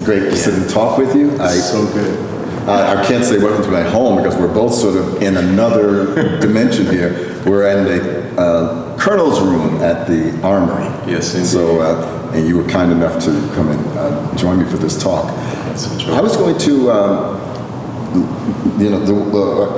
great to sit and talk with you. So good. I can't say welcome to my home because we're both sort of in another dimension here. We're in the Colonel's room at the Armory. Yes, indeed. So, and you were kind enough to come and join me for this talk. That's a I was going to,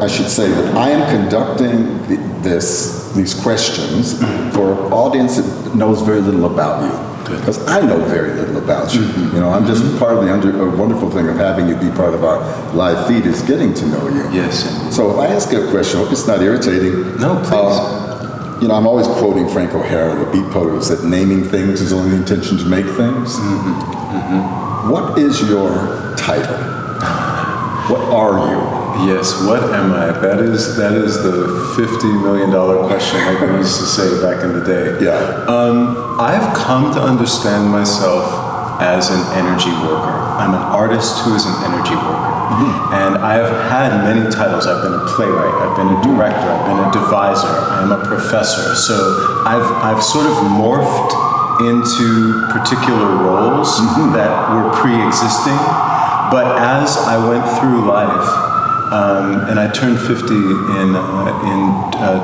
I should say that I am conducting these questions for an audience that knows very little about you. Because I know very little about you. You know, I'm just part of the wonderful thing of having you be part of our live feed is getting to know you. Yes. So if I ask you a question, I hope it's not irritating. No, please. I'm always quoting Frank O'Hara, the beat poet, who said, naming things is only the intention to make things. What is your title? What are you? Yes, what am I? That is the $50 million question, like we used to say back in the day. Yeah. I've come to understand myself as an energy worker. I'm an artist who is an energy worker. And I have had many titles. I've been a playwright, I've been a director, I've been a deviser, I'm a professor. So I've sort of morphed into particular roles that were pre-existing. But as I went through life, and I turned 50 in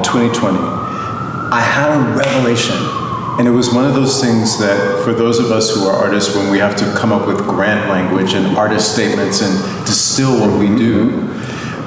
2020, I had a revelation. And it was one of those things that for those of us who are artists, when we have to come up with grant language and artist statements and distill what we do,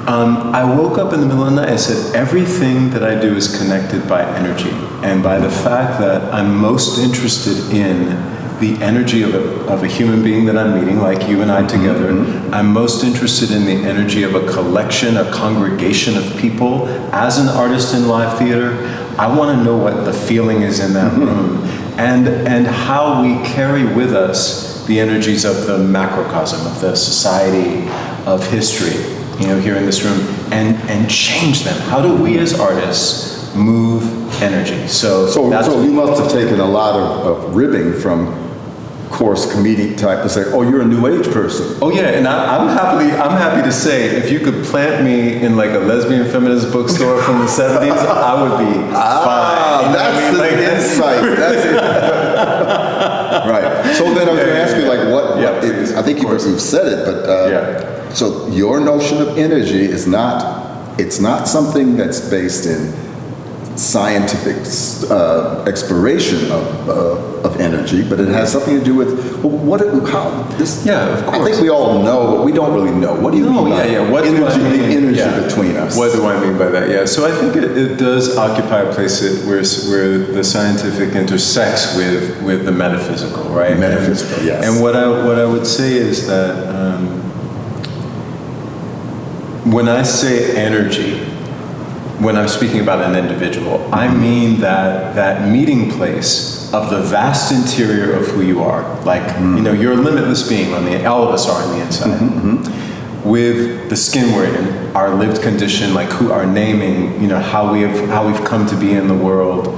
I woke up in the middle of the night, I said, everything that I do is connected by energy. And by the fact that I'm most interested in the energy of a human being that I'm meeting, like you and I together. I'm most interested in the energy of a collection, a congregation of people. As an artist in live theater, I want to know what the feeling is in that room and how we carry with us the energies of the macrocosm, of the society, of history, here in this room, and change them. How do we as artists move energy? So you must have taken a lot of ribbing from coarse comedic type to say, oh, you're a new age person. Oh yeah, and I'm happy to say, if you could plant me in like a lesbian feminist bookstore from the 70s, I would be fine. That's the insight. That's it. Right. So then I was going to ask you, like, I think you've said it, but so your notion of energy is it's not something that's based in scientific exploration of energy, but it has something to do with Yeah, of course. I think we all know, but we don't really know. What do you mean by the energy between us? What do I mean by that? Yeah, so I think it does occupy a place where the scientific intersects with the metaphysical, right? Metaphysical, yes. And what I would say is that when I say energy, when I'm speaking about an individual, I mean that meeting place of the vast interior of who you are. Like, you're a limitless being all of us are on the inside. With the skin we're in, our lived condition, like our naming, how we've come to be in the world,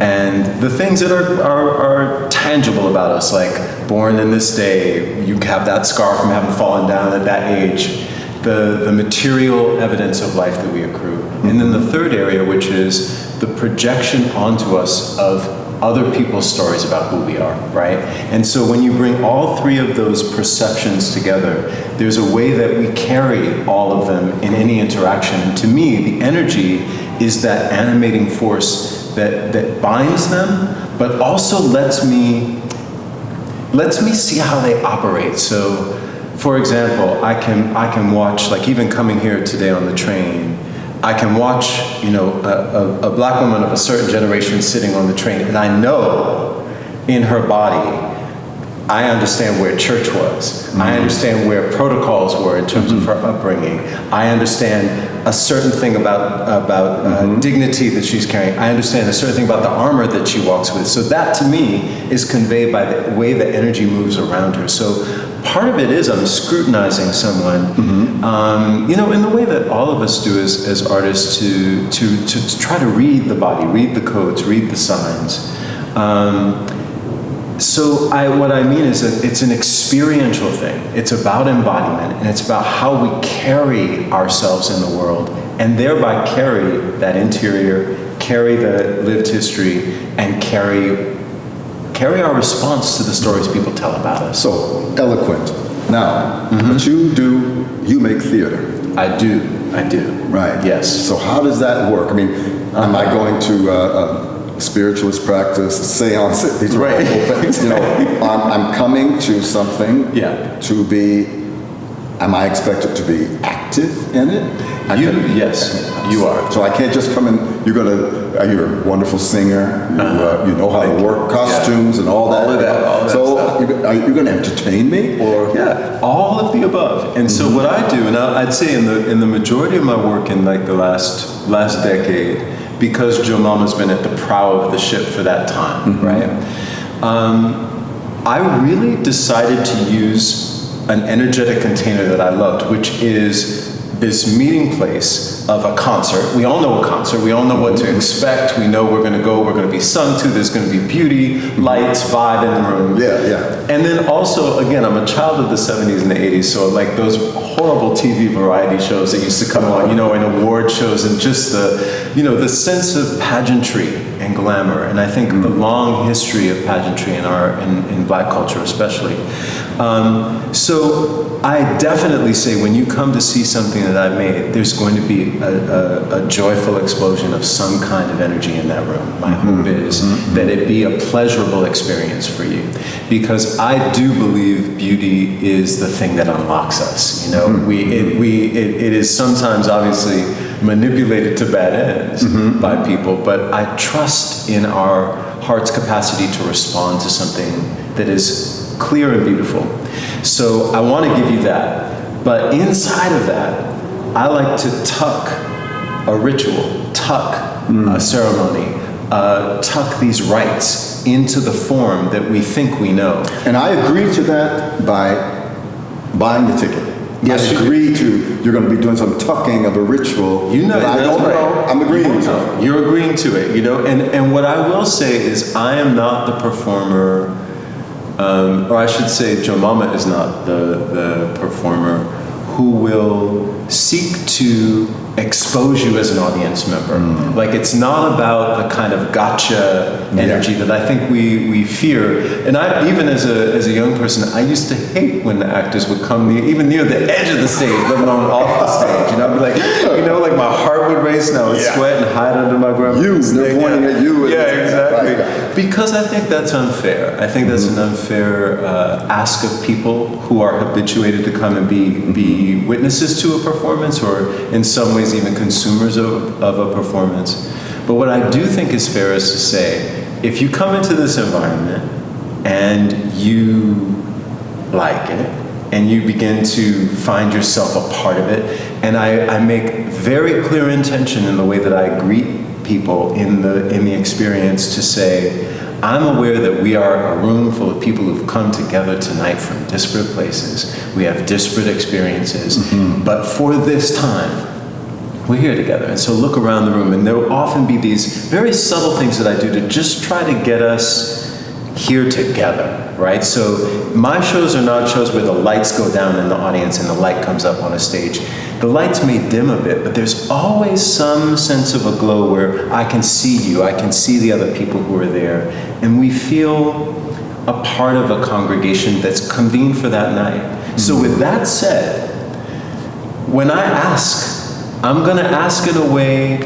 and the things that are tangible about us, like born in this day, you have that scar from having fallen down at that age, the material evidence of life that we accrue. And then the third area, which is the projection onto us of other people's stories about who we are, right? And so when you bring all three of those perceptions together, there's a way that we carry all of them in any interaction. And to me, the energy is that animating force that binds them, but also lets me see how they operate. So, for example, I can watch, like even coming here today on the train, I can watch, a black woman of a certain generation sitting on the train, and I know in her body, I understand where church was. I understand where protocols were in terms of her upbringing. I understand a certain thing about dignity that she's carrying. I understand a certain thing about the armor that she walks with. So that, to me, is conveyed by the way the energy moves around her. So part of it is I'm scrutinizing someone, in the way that all of us do as artists to try to read the body, read the codes, read the signs. What I mean is that it's an experiential thing. It's about embodiment, and it's about how we carry ourselves in the world, and thereby carry that interior, carry the lived history, and carry our response to the stories people tell about us. So eloquent. Now, but you make theater. I do. Right. Yes. So how does that work? I mean, am I going to a spiritualist practice, a seance? These are all things. You know, I'm coming to something to be, am I expected to be active in it? Yes, you are. So I can't just come in, you're a wonderful singer, you know how to work costumes and all that. So are you going to entertain me? Or? Yeah, all of the above. And so what I do, and I'd say in the majority of my work in like the last decade, because Joe Mama's been at the prow of the ship for that time, right? I really decided to use an energetic container that I loved, which is this meeting place of a concert. We all know a concert. We all know what to expect. We know we're going to go. We're going to be sung to. There's going to be beauty, lights, vibe in the room. Yeah. And then also, again, I'm a child of the 70s and the 80s, so like those horrible TV variety shows that used to come on, you know, and award shows, and just the sense of pageantry and glamour. And I think the long history of pageantry in Black culture especially. So I definitely say when you come to see something that I've made, there's going to be a joyful explosion of some kind of energy in that room. My hope is that it be a pleasurable experience for you, because I do believe beauty is the thing that unlocks us. You know, it is sometimes obviously manipulated to bad ends by people, but I trust in our heart's capacity to respond to something that is clear and beautiful. So I want to give you that. But inside of that, I like to tuck a ritual, tuck a ceremony, tuck these rites into the form that we think we know. And I agree to that by buying the ticket. Yes, I agree you're going to be doing some tucking of a ritual. You know, I don't know. I'm agreeing to it. You're agreeing to it, you know. And what I will say is I am not the performer, or I should say Joe Mama is not the performer who will seek to expose you as an audience member. Like, it's not about the kind of gotcha energy that I think we fear. And I, even as a young person, I used to hate when the actors would come even near the edge of the stage, let alone off the stage. You know, I'd be like, you know, like my heart would race and I would sweat and hide under my grandma's. They're pointing at you. Yeah, exactly. Because I think that's unfair. I think that's an unfair ask of people who are habituated to come and be witnesses to a performance, or in some ways even consumers of a performance. But what I do think is fair is to say, if you come into this environment and you like it, and you begin to find yourself a part of it, and I make very clear intention in the way that I greet people in the experience to say, I'm aware that we are a room full of people who've come together tonight from disparate places. We have disparate experiences, but for this time, we're here together. And so look around the room, and there will often be these very subtle things that I do to just try to get us here together, right? So my shows are not shows where the lights go down in the audience and the light comes up on a stage. The lights may dim a bit, but there's always some sense of a glow where I can see you, I can see the other people who are there, and we feel a part of a congregation that's convened for that night. So with that said, when I ask, I'm going to ask in a way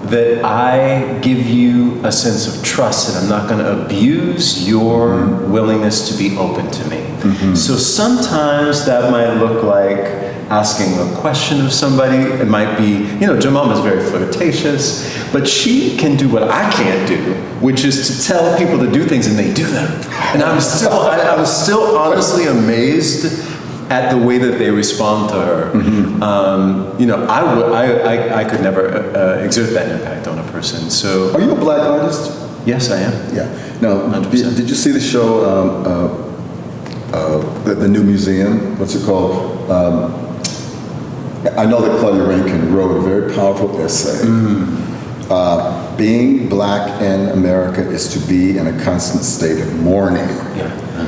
that I give you a sense of trust, and I'm not going to abuse your willingness to be open to me. So sometimes that might look like asking a question of somebody. It might be, you know, Joe Mama's very flirtatious, but she can do what I can't do, which is to tell people to do things and they do them. And I'm still honestly amazed at the way that they respond to her. You know, I could never exert that impact on a person. So, are you a Black artist? Yes, I am. Yeah. Now, did you see the show, the new museum? What's it called? I know that Claudia Rankine wrote a very powerful essay. Being Black in America is to be in a constant state of mourning.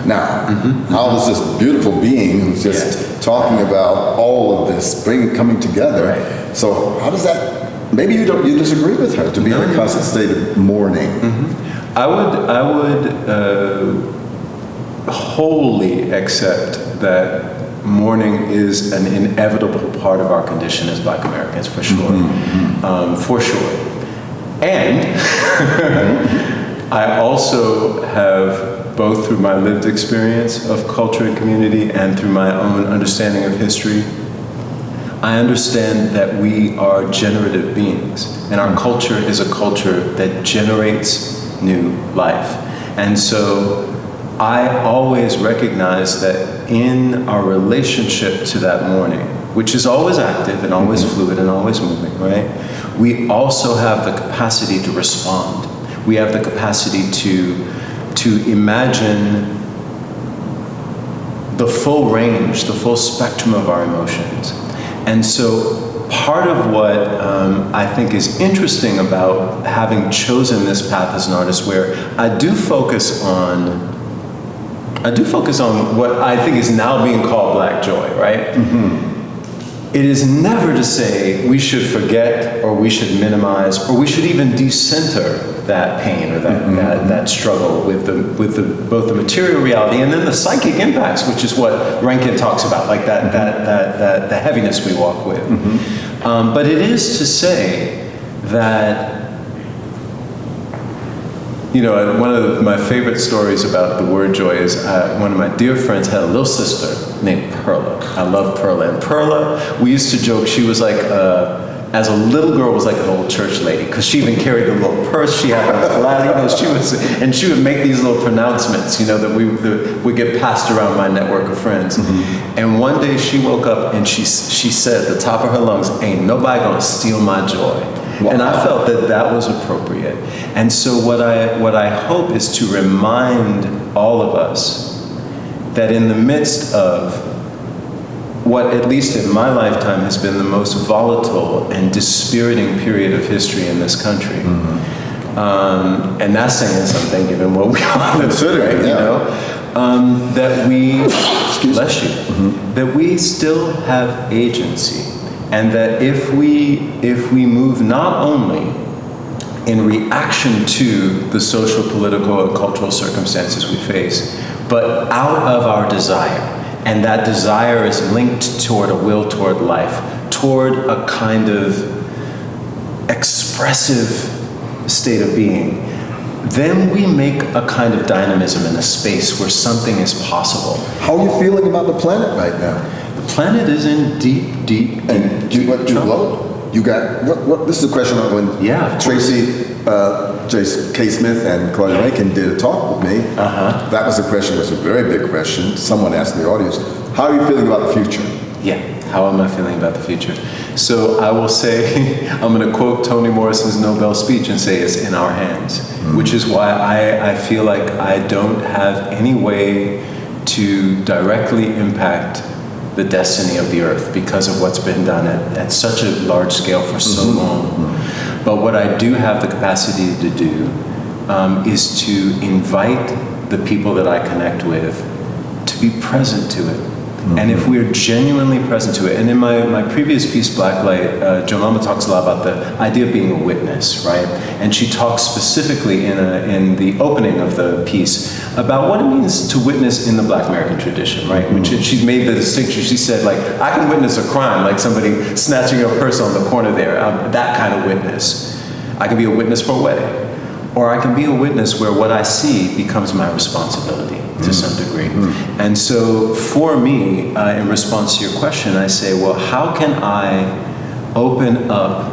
Now, how does this beautiful being who's just talking about all of this coming together? Right. So how does that? Maybe you disagree with her to be in a constant state of mourning. I would wholly accept that mourning is an inevitable part of our condition as Black Americans, for sure. For sure. And I also have, both through my lived experience of culture and community and through my own understanding of history, I understand that we are generative beings, and our culture is a culture that generates new life. And so I always recognize that in our relationship to that mourning, which is always active and always fluid and always moving, right? We also have the capacity to respond. We have the capacity to imagine the full range, the full spectrum of our emotions. And so part of what I think is interesting about having chosen this path as an artist, where I do focus on what I think is now being called Black joy, right? It is never to say we should forget or we should minimize or we should even decenter that pain or that struggle with both the material reality and then the psychic impacts, which is what Rankin talks about, like the heaviness we walk with. But it is to say that, you know, one of my favorite stories about the word joy is one of my dear friends had a little sister named Perla. I love Perla. And Perla, we used to joke, she was like, as a little girl, was like an old church lady, because she even carried a little purse she had on flat, you know, she would make these little pronouncements, you know, that would get passed around my network of friends. And one day she woke up and she said at the top of her lungs, "Ain't nobody gonna steal my joy." Wow. And I felt that was appropriate. And so what I hope is to remind all of us that in the midst of what, at least in my lifetime, has been the most volatile and dispiriting period of history in this country, and that's saying something given what we all consider, right, you know, that we, bless you, that we still have agency. And that if we move not only in reaction to the social, political, and cultural circumstances we face, but out of our desire, and that desire is linked toward a will toward life, toward a kind of expressive state of being, then we make a kind of dynamism in a space where something is possible. How are you feeling about the planet right now? The planet is in deep trouble. You got what? This is a question when Tracy K. Smith and Claudia Rankin did a talk with me. That was a question. Was a very big question. Someone asked the audience, "How are you feeling about the future?" Yeah. How am I feeling about the future? So I will say, I'm going to quote Toni Morrison's Nobel speech and say it's in our hands, which is why I feel like I don't have any way to directly impact the destiny of the earth because of what's been done at such a large scale for so long. But what I do have the capacity to do is to invite the people that I connect with to be present to it. And if we're genuinely present to it, and in my previous piece, Blacklight, Jomama talks a lot about the idea of being a witness, right? And she talks specifically in the opening of the piece about what it means to witness in the Black American tradition, right? Which she's made the distinction. She said, like, I can witness a crime, like somebody snatching your purse on the corner there, that kind of witness. I can be a witness for a wedding. Or I can be a witness where what I see becomes my responsibility to some degree. And so for me, in response to your question, I say, well, how can I open up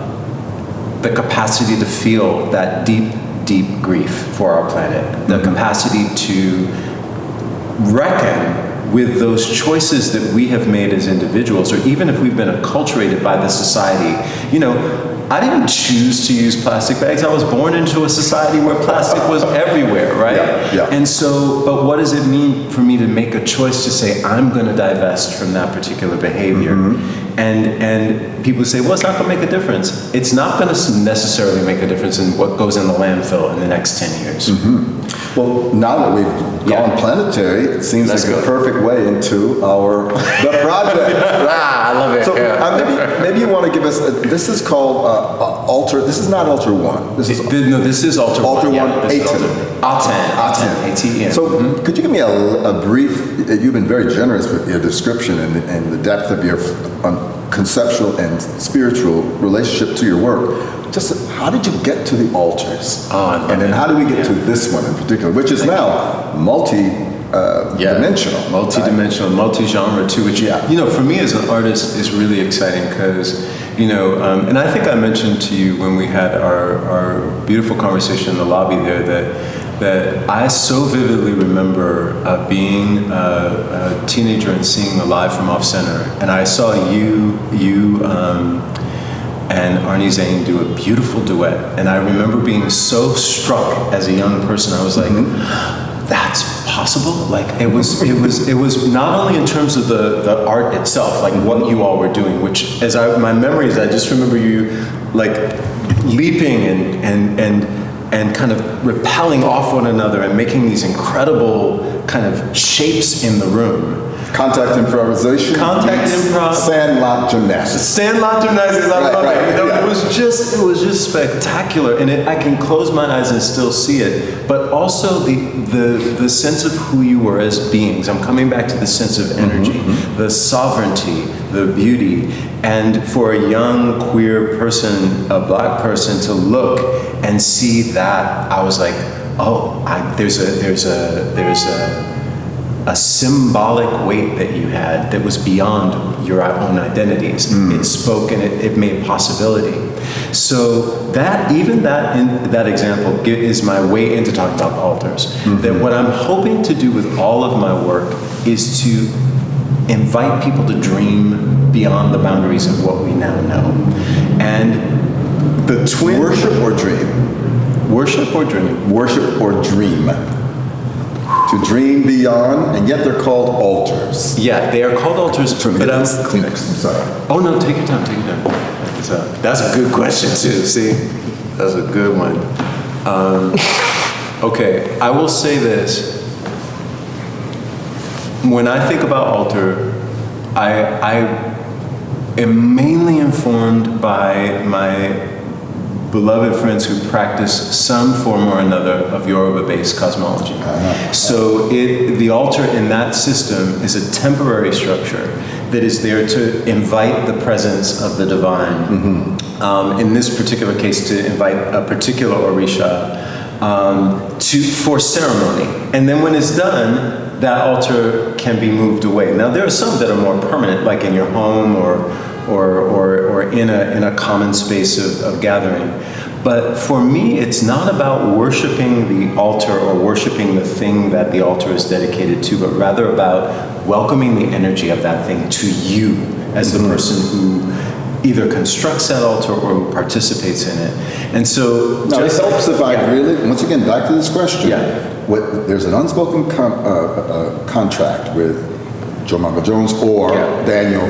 the capacity to feel that deep, deep grief for our planet, the capacity to reckon with those choices that we have made as individuals, or even if we've been acculturated by the society. You know, I didn't choose to use plastic bags. I was born into a society where plastic was everywhere, right? And so, but what does it mean for me to make a choice to say, I'm going to divest from that particular behavior? And people say, well, it's not going to make a difference. It's not going to necessarily make a difference in what goes in the landfill in the next 10 years. Well, now that we've gone planetary, it seems like a perfect way into the project. I love it. So maybe you want to give us, this is called altar. This is not altar one. This is This is altar one. altar one. Yeah, Aten. A-T-E-N. So could you give me a brief? You've been very generous with your description and the depth of your conceptual and spiritual relationship to your work. Just how did you get to the altars? And then how do we get to this one in particular, which is now multi-dimensional. Multi-dimensional, multi-genre too, which, for me as an artist is really exciting because, and I think I mentioned to you when we had our beautiful conversation in the lobby there that I so vividly remember being a teenager and seeing Alive from Off Center, and I saw you and Arnie Zane do a beautiful duet, and I remember being so struck as a young person. I was like, that's possible. Like it was not only in terms of the art itself, like what you all were doing, which my memories, I just remember you like leaping and kind of repelling off one another and making these incredible kind of shapes in the room. Contact improvisation. Improv. Sandlot gymnastics. I love it. Yeah. It was just spectacular, and I can close my eyes and still see it. But also the sense of who you were as beings. I'm coming back to the sense of energy, the sovereignty, the beauty, and for a young queer person, a black person, to look and see that, I was like, there's a symbolic weight that you had that was beyond your own identities. It spoke and it made possibility. So that example is my way into talking about the altars. That what I'm hoping to do with all of my work is to invite people to dream beyond the boundaries of what we now know. And the twin... Worship or dream? Worship or dream? Worship or dream. To dream beyond, and yet they're called altars. Yeah, they are called altars. But Kleenex, I'm sorry. Oh no, take your time. That's a good question too. See, that's a good one. Okay, I will say this. When I think about altar, I am mainly informed by my beloved friends who practice some form or another of Yoruba-based cosmology. So the altar in that system is a temporary structure that is there to invite the presence of the divine. In this particular case, to invite a particular Orisha for ceremony. And then when it's done, that altar can be moved away. Now there are some that are more permanent, like in your home or in a common space of gathering. But for me, it's not about worshiping the altar or worshiping the thing that the altar is dedicated to, but rather about welcoming the energy of that thing to you as the person who either constructs that altar or who participates in it. And so... Now, it helps if I really, once again, back to this question. There's an unspoken contract with Joe Mongo Jones or Daniel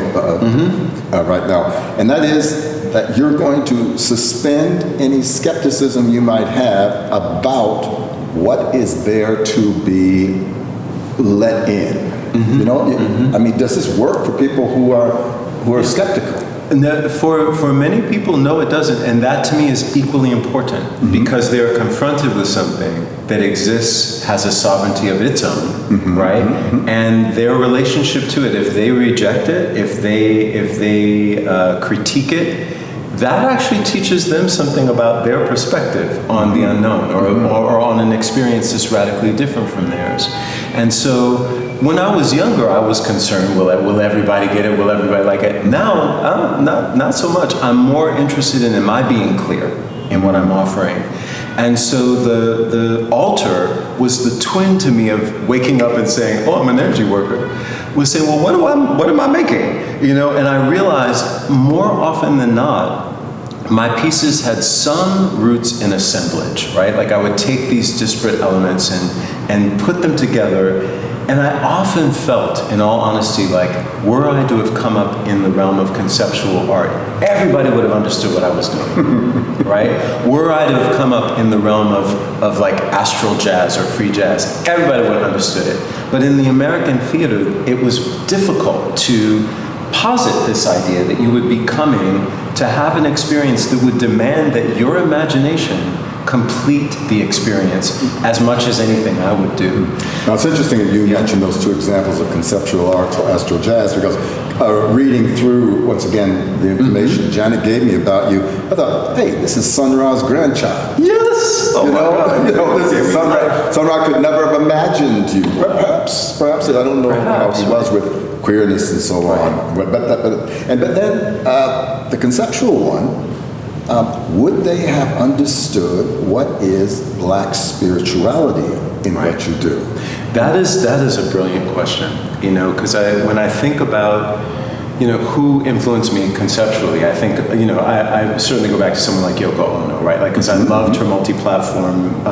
right now, and that is that you're going to suspend any skepticism you might have about what is there to be let in. I mean, does this work for people who are skeptical? For many people, no, it doesn't, and that to me is equally important because they are confronted with something that exists, has a sovereignty of its own, right? And their relationship to it, if they reject it, if they critique it, that actually teaches them something about their perspective on the unknown or on an experience that's radically different from theirs. And so when I was younger, I was concerned, will everybody get it? Will everybody like it? Now, I'm not so much. I'm more interested in am I being clear in what I'm offering? And so the altar was the twin to me of waking up and saying, oh, I'm an energy worker. Was saying, well, what am I making? And I realized more often than not, my pieces had some roots in assemblage, right? Like I would take these disparate elements and put them together. And I often felt, in all honesty, like were I to have come up in the realm of conceptual art, everybody would have understood what I was doing, right? Were I to have come up in the realm of like astral jazz or free jazz, everybody would have understood it. But in the American theater, it was difficult to posit this idea that you would be coming to have an experience that would demand that your imagination complete the experience as much as anything I would do. Now it's interesting that you mentioned those two examples of conceptual art or astro jazz, because reading through, once again, the information Janet gave me about you, I thought, hey, this is Sun Ra's grandchild. Yes! Oh you know, this is Sun Ra. Sun Ra could never have imagined you. Perhaps, I don't know how he was with queerness and so on. But then the conceptual one, would they have understood what is black spirituality in what you do? That is a brilliant question, you know, because when I think about, you know, who influenced me conceptually, I think, you know, I certainly go back to someone like Yoko Ono, right? Like, because I loved her multi-platform,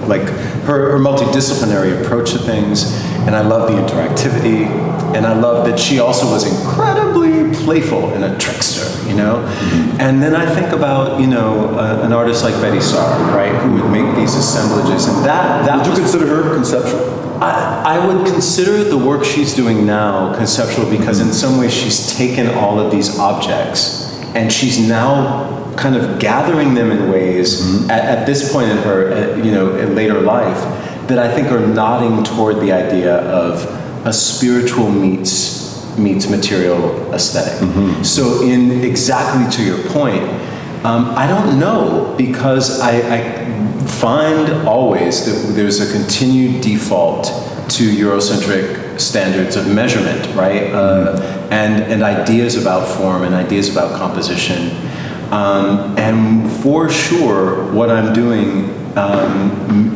like her multidisciplinary approach to things, and I love the interactivity, and I love that she also was incredibly playful and a trickster, you know? And then I think about, you know, an artist like Betty Saar, right, who would make these assemblages, and that Would you consider her conceptual? I would consider the work she's doing now conceptual, because in some ways she's taken all of these objects and she's now kind of gathering them in ways at this point in her, you know, in later life, that I think are nodding toward the idea of a spiritual meets material aesthetic. So in exactly to your point, I don't know, because I find always that there's a continued default to Eurocentric standards of measurement, right? And ideas about form and ideas about composition. And for sure, what I'm doing,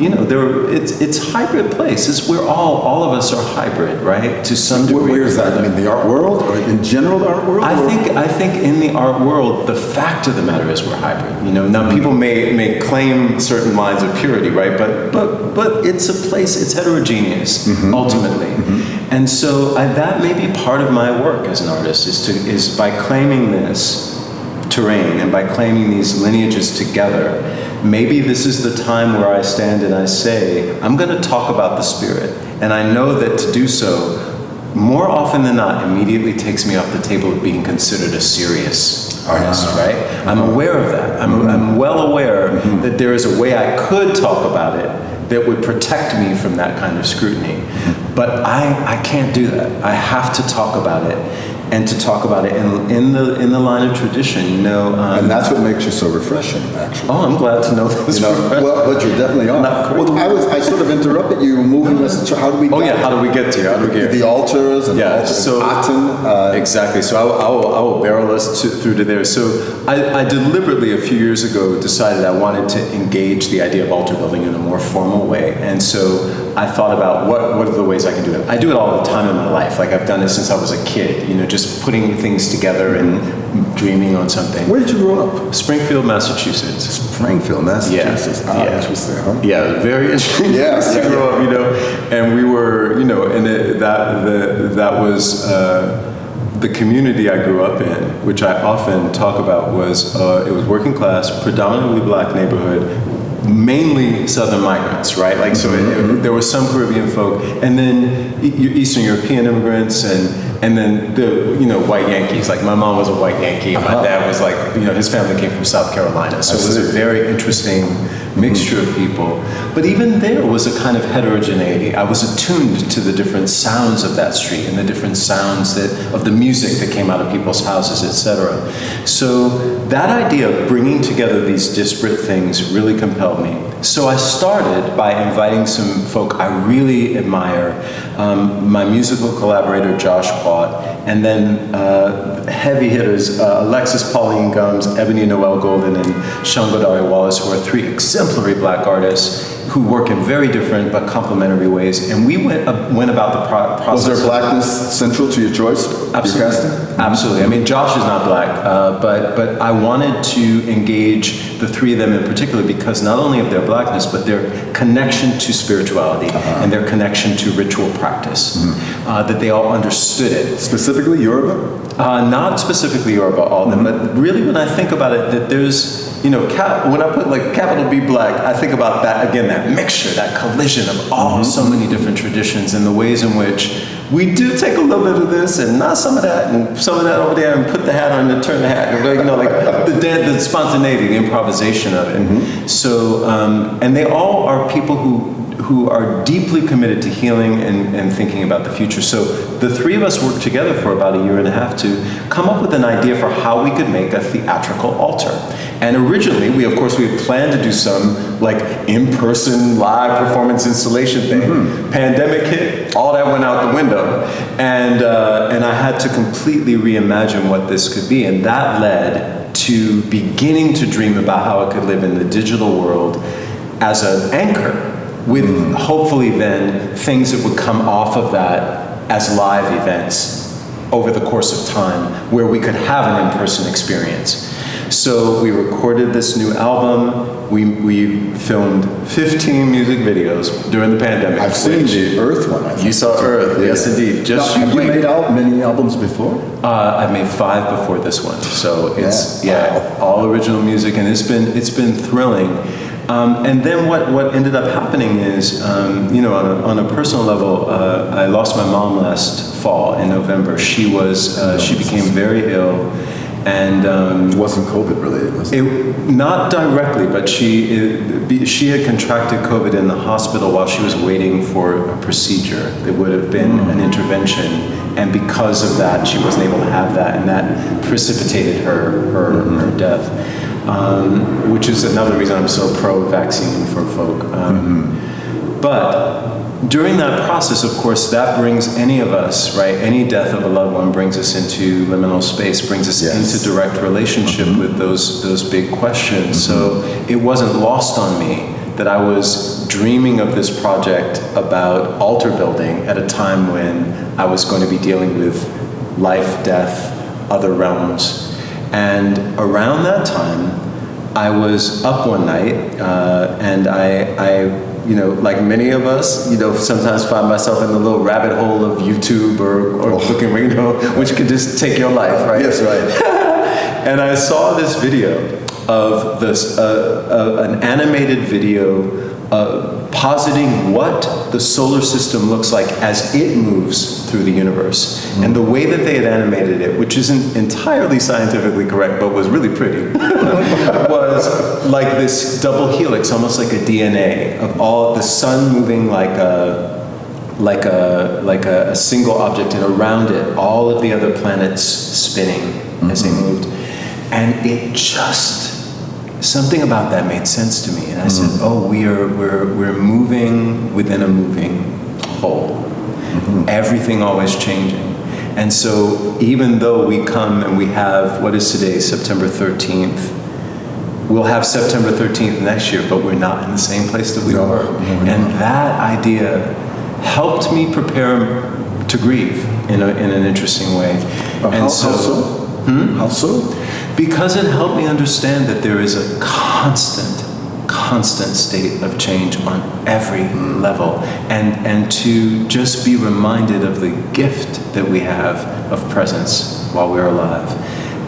you know, it's hybrid place. It's where all of us are hybrid, right? To some degree. Where is that? I mean, the art world, or in general, the art world? I think in the art world, the fact of the matter is we're hybrid. You know, now people may claim certain lines of purity, right? But it's a place. It's heterogeneous ultimately, and so that may be part of my work as an artist is by claiming this terrain and by claiming these lineages together. Maybe this is the time where I stand and I say, I'm going to talk about the spirit. And I know that to do so, more often than not, immediately takes me off the table of being considered a serious artist, right? I'm aware of that. I'm well aware that there is a way I could talk about it that would protect me from that kind of scrutiny. But I can't do that. I have to talk about it. And to talk about it in the line of tradition, you know. And that's what makes you so refreshing, actually. Oh, I'm glad to know this. You know, well, but you definitely are. Well, I sort of interrupted you, moving us. How do we? How do we get to? How do we get the altars and Akhenaten? Exactly. So I will barrel us through to there. So I deliberately a few years ago decided I wanted to engage the idea of altar building in a more formal way, and so I thought about what are the ways I can do it. I do it all the time in my life. Like I've done it since I was a kid. You know, just putting things together and dreaming on something. Where did you grow up? Springfield, Massachusetts. Springfield, Massachusetts. Interesting, huh? Yeah, very interesting. To grow up, you know. And we were, you know, and that was the community I grew up in, which I often talk about, was it was working class, predominantly black neighborhood, mainly Southern migrants, right? Like, so there was some Caribbean folk, and then Eastern European immigrants, and then the, you know, white Yankees. Like my mom was a white Yankee, and my dad was like, you know, his family came from South Carolina. So it was a very interesting mixture of people. But even there was a kind of heterogeneity. I was attuned to the different sounds of that street and the different sounds of the music that came out of people's houses, etc. So that idea of bringing together these disparate things really compelled me. So I started by inviting some folk I really admire, my musical collaborator Josh Quat, and then heavy hitters Alexis Pauline Gums, Ebony Noel Golden, and Shangodari Wallace, who are three exemplary black artists who work in very different but complementary ways. And we went about the process. Was there blackness central to your choice? Absolutely. Absolutely. I mean, Josh is not black, but I wanted to engage the three of them in particular because not only of their blackness, but their connection to spirituality and their connection to ritual practice, that they all understood it. Specifically Yoruba? Not specifically Yoruba, all of them, but really when I think about it, that there's you know, when I put like capital B Black, I think about that, again, that mixture, that collision of all so many different traditions and the ways in which we do take a little bit of this and not some of that and some of that over there and put the hat on and turn the hat, you know, like the spontaneity, the improvisation of it. So, and they all are people who are deeply committed to healing and thinking about the future. So the three of us worked together for about a year and a half to come up with an idea for how we could make a theatrical altar. And originally, we had planned to do some like in-person live performance installation thing. Pandemic hit, all that went out the window. And I had to completely reimagine what this could be. And that led to beginning to dream about how it could live in the digital world as an anchor, with hopefully then things that would come off of that as live events over the course of time where we could have an in-person experience. So we recorded this new album. We filmed 15 music videos during the pandemic. I've seen the Earth one. I think. You saw Earth, yes indeed. Have you made out many albums before? I've made 5 before this one. So it's all original music, and it's been thrilling. And then what ended up happening is, you know, on a personal level, I lost my mom last fall in November. She became very ill, and it wasn't COVID related, was it? Not directly, but she had contracted COVID in the hospital while she was waiting for a procedure. There would have been an intervention, and because of that, she wasn't able to have that, and that precipitated her death. Which is another reason I'm so pro-vaccine for folk. But during that process, of course, that brings any of us, right? Any death of a loved one brings us into liminal space, brings us into direct relationship with those big questions. So it wasn't lost on me that I was dreaming of this project about altar building at a time when I was going to be dealing with life, death, other realms. And around that time, I was up one night, and I, you know, like many of us, you know, sometimes find myself in the little rabbit hole of YouTube or looking, you know, which could just take your life, right? Yes, right. And I saw this video of this, an animated video positing what the solar system looks like as it moves through the universe. And the way that they had animated it, which isn't entirely scientifically correct, but was really pretty, was like this double helix, almost like a DNA of all the sun moving like a single object, and around it, all of the other planets spinning as they moved. And it just, something about that made sense to me, and I said, "Oh, we're moving within a moving whole. Everything always changing." And so, even though we come and we have what is today, September 13th, we'll have September 13th next year, but we're not in the same place that we were. And that idea helped me prepare to grieve in an interesting way. How so? How so? Because it helped me understand that there is a constant state of change on every level, and to just be reminded of the gift that we have of presence while we're alive,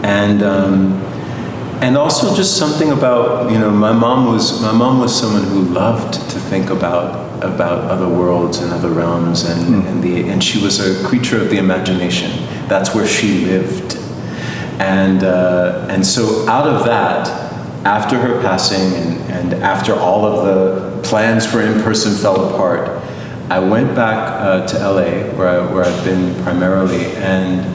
and also just something about, you know, my mom was someone who loved to think about other worlds and other realms, and she was a creature of the imagination. That's where she lived. And so out of that, after her passing and after all of the plans for in-person fell apart, I went back to LA, where I've been primarily, and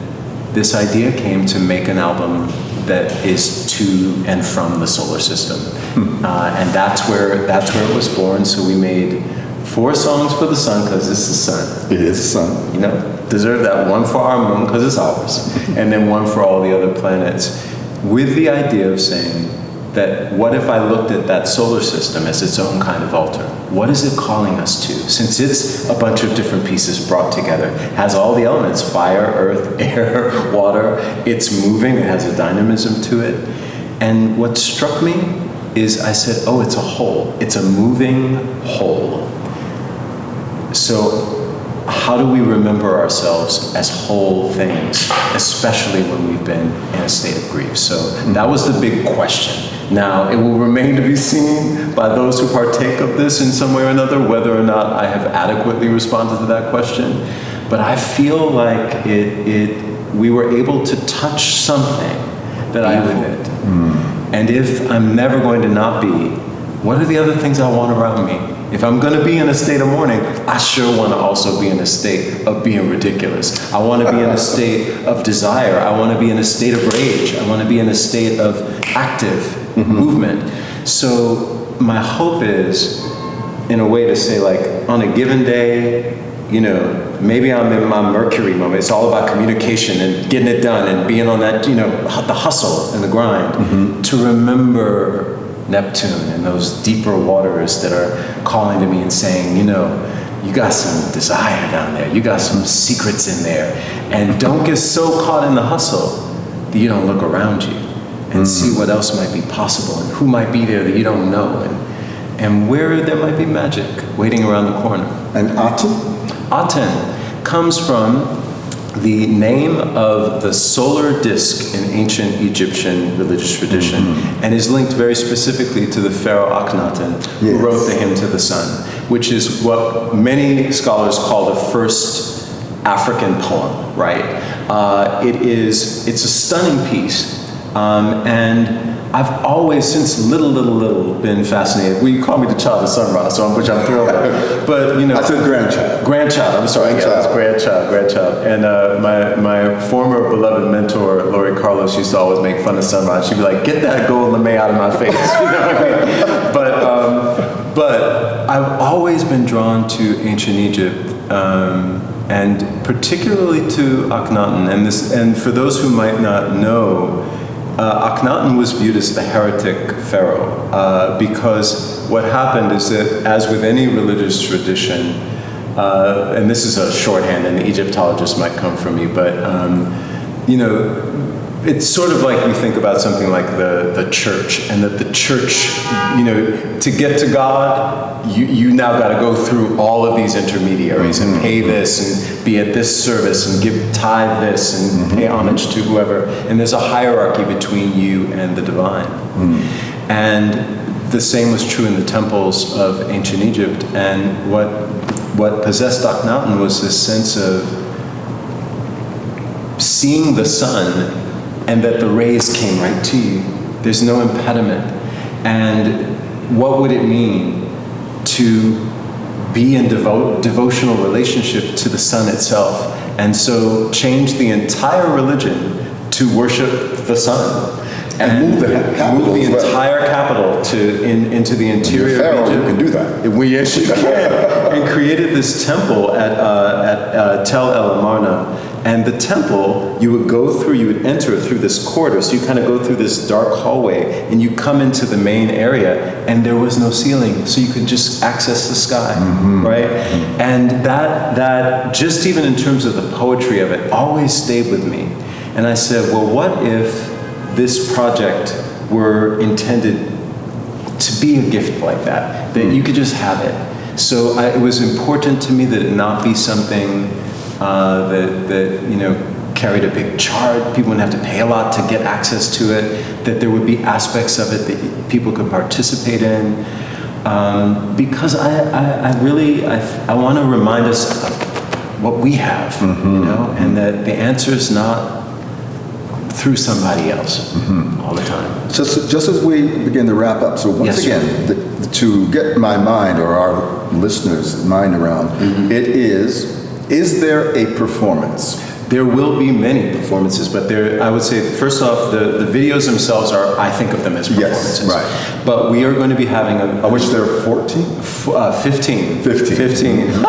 this idea came to make an album that is to and from the solar system. And that's where it was born. So we made 4 songs for the sun, because it's the sun. It is the sun. You know, deserve that one for our moon, because it's ours, and then one for all the other planets, with the idea of saying that what if I looked at that solar system as its own kind of altar? What is it calling us to? Since it's a bunch of different pieces brought together, has all the elements, fire, earth, air, water, it's moving, it has a dynamism to it. And what struck me is I said, oh, it's a whole. It's a moving whole. So how do we remember ourselves as whole things, especially when we've been in a state of grief? So that was the big question. Now, it will remain to be seen by those who partake of this in some way or another, whether or not I have adequately responded to that question. But I feel like we were able to touch something that I hope. And if I'm never going to not be, what are the other things I want around me? If I'm going to be in a state of mourning, I sure want to also be in a state of being ridiculous. I want to be in a state of desire. I want to be in a state of rage. I want to be in a state of active movement. So my hope is, in a way, to say, like, on a given day, you know, maybe I'm in my Mercury moment. It's all about communication and getting it done and being on that, you know, the hustle and the grind. To remember Neptune and those deeper waters that are calling to me and saying, you know, you got some desire down there. You got some secrets in there. And don't get so caught in the hustle that you don't look around you and see what else might be possible and who might be there that you don't know, and where there might be magic waiting around the corner. And Aten? Aten comes from the name of the solar disk in ancient Egyptian religious tradition, and is linked very specifically to the pharaoh Akhenaten, who wrote the hymn to the sun, which is what many scholars call the first African poem, right? It's a stunning piece, and I've always, since little, been fascinated. Well, you call me the child of sunrise, which I'm thrilled with. But, you know. I said grandchild. Grandchild, I'm sorry. Grandchild. And my former beloved mentor, Lori Carlos, used to always make fun of sunrise. She'd be like, get that gold lame out of my face. You know what I mean? But I've always been drawn to ancient Egypt, and particularly to Akhenaten. And for those who might not know, Akhenaten was viewed as the heretic pharaoh, because what happened is that, as with any religious tradition, and this is a shorthand and the Egyptologist might come for me, but you know, it's sort of like we think about something like the church, and that the church, you know, to get to God, you now got to go through all of these intermediaries and pay this and be at this service and give tithe this and pay homage to whoever. And there's a hierarchy between you and the divine. And the same was true in the temples of ancient Egypt. And what possessed Akhenaten was this sense of seeing the sun, and that the rays came right to you. There's no impediment. And what would it mean to be in devotional relationship to the sun itself? And so change the entire religion to worship the sun. And move the entire capital into the interior Pharaoh, region. you can do that. We actually can. And created this temple at Tel El Amarna. And the temple, you would enter through this corridor. So you kind of go through this dark hallway, and you come into the main area, and there was no ceiling. So you could just access the sky, right? And that just even in terms of the poetry of it, always stayed with me. And I said, well, what if this project were intended to be a gift like that you could just have it? So it was important to me that it not be something that you know, carried a big charge. People wouldn't have to pay a lot to get access to it. That there would be aspects of it that people could participate in. Because I want to remind us of what we have, you know, and that the answer is not through somebody else all the time. Just as we begin to wrap up, so once again, to get my mind or our listeners' mind around, it is there a performance? There will be many performances, but I would say, first off, the videos themselves are, I think of them as performances. Yes, right. But we are going to be having I wish there are 14? 15. 15.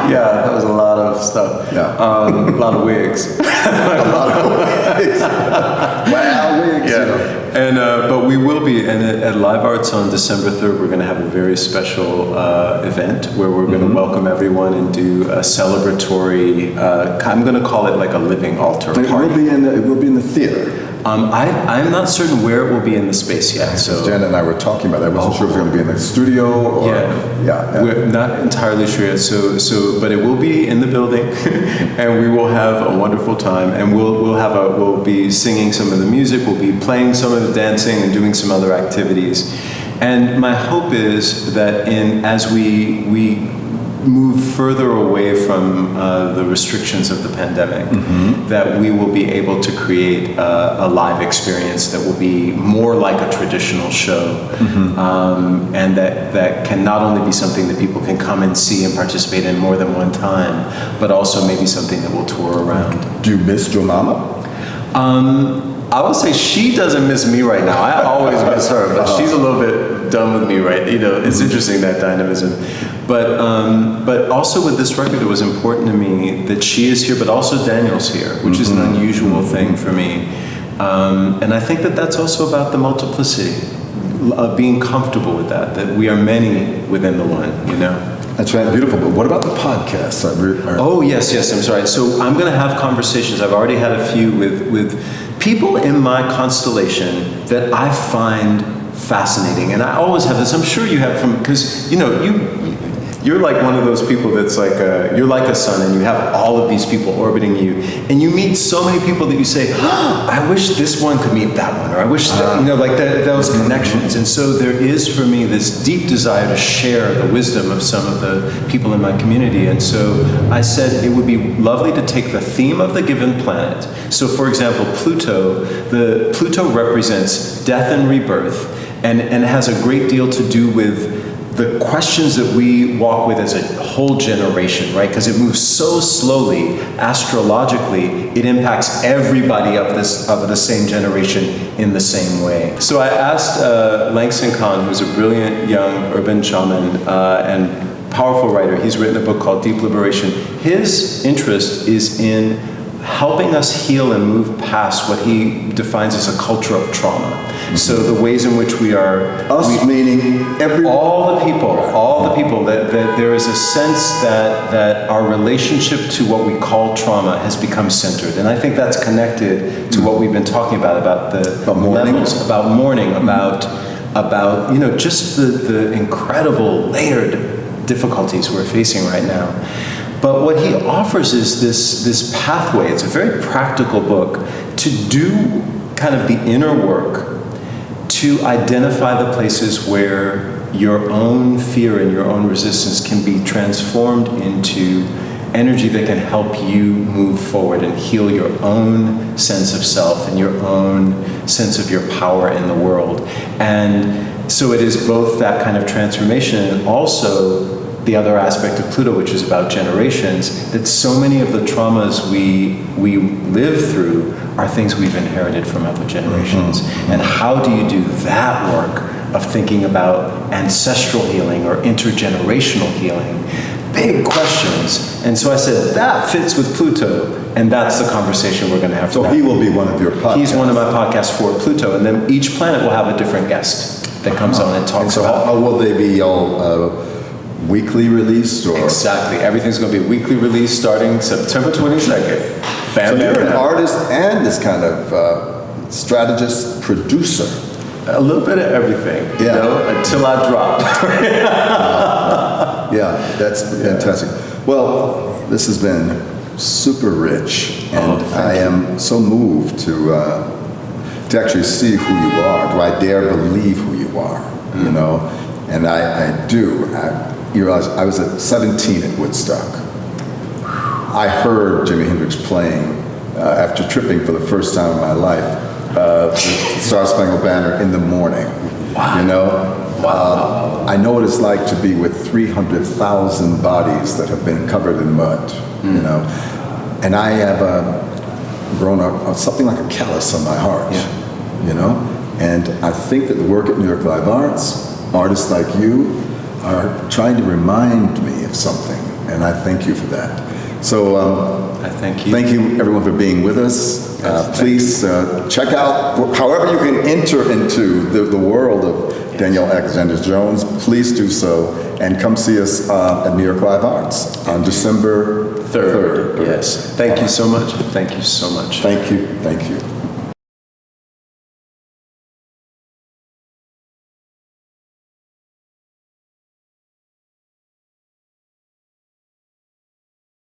Yeah, that was a lot of stuff. Yeah. A lot of wigs. A lot of wigs. Wow, wigs. Yeah. You know. And but we will be, and at Live Arts on December 3rd, we're going to have a very special event where we're going to welcome everyone and do a celebratory. I'm going to call it like a living altar party. It will be in the theater. I'm not certain where it will be in the space yet. So Janet and I were talking about that. I wasn't sure if it was going to be in the studio or... Yeah. We're not entirely sure yet. But it will be in the building, and we will have a wonderful time. And we'll be singing some of the music. We'll be playing some of the dancing and doing some other activities. And my hope is that as we move further away from the restrictions of the pandemic, that we will be able to create a live experience that will be more like a traditional show, and that can not only be something that people can come and see and participate in more than one time, but also maybe something that will tour around. Do you miss your mama? I would say she doesn't miss me right now. I always miss her, but she's a little bit done with me, right? It's interesting, that dynamism. But also with this record, it was important to me that she is here, but also Daniel's here, which is an unusual thing for me. And I think that that's also about the multiplicity, being comfortable with that we are many within the one, That's right, beautiful. But what about the podcast? Oh, yes, I'm sorry. So I'm going to have conversations. I've already had a few with people in my constellation that I find fascinating. And I always have this. I'm sure you have because, you're like one of those people that's like, you're like a sun, and you have all of these people orbiting you. And you meet so many people that you say, I wish this one could meet that one, or I wish, those connections. And so there is for me this deep desire to share the wisdom of some of the people in my community. And so I said it would be lovely to take the theme of the given planet. So for example, Pluto represents death and rebirth, and has a great deal to do with the questions that we walk with as a whole generation, right? Because it moves so slowly, astrologically, it impacts everybody of the same generation in the same way. So I asked Langston Kahn, who's a brilliant young urban shaman and powerful writer. He's written a book called Deep Liberation. His interest is in helping us heal and move past what he defines as a culture of trauma. So the ways in which we are... meaning everyone? All the people, that there is a sense that our relationship to what we call trauma has become centered. And I think that's connected to what we've been talking about the mourning? levels, about mourning, about just the incredible layered difficulties we're facing right now. But what he offers is this pathway. It's a very practical book to do kind of the inner work, to identify the places where your own fear and your own resistance can be transformed into energy that can help you move forward and heal your own sense of self and your own sense of your power in the world. And so it is both that kind of transformation and also the other aspect of Pluto, which is about generations, that so many of the traumas we live through are things we've inherited from other generations. And how do you do that work of thinking about ancestral healing or intergenerational healing? Big questions. And so I said, that fits with Pluto, and that's the conversation we're going to have. So he will be one of your podcasts. He's one of my podcasts for Pluto, and then each planet will have a different guest that comes on and talks about. How will they be all weekly released? Or? Exactly. Everything's going to be weekly release starting September 22nd. So you're an artist and this kind of strategist, producer. A little bit of everything, until I drop. Yeah, that's fantastic. Well, this has been super rich, and I am so moved to actually see who you are. Do I dare believe who you are? And I do. You realize I was at 17 at Woodstock. I heard Jimi Hendrix playing after tripping for the first time in my life, the Star Spangled Banner in the morning. Wow. I know what it's like to be with 300,000 bodies that have been covered in mud. And I have grown up something like a callus on my heart. And I think that the work at New York Live Arts, artists like you, are trying to remind me of something, and I thank you for that. So I thank you. Thank you, everyone, for being with us. Please check out, however you can enter into the world of Daniel Alexander Jones, please do so, and come see us at New York Live Arts on December 3rd. Yes. Thank you so much. Thank you so much. Thank you. Thank you.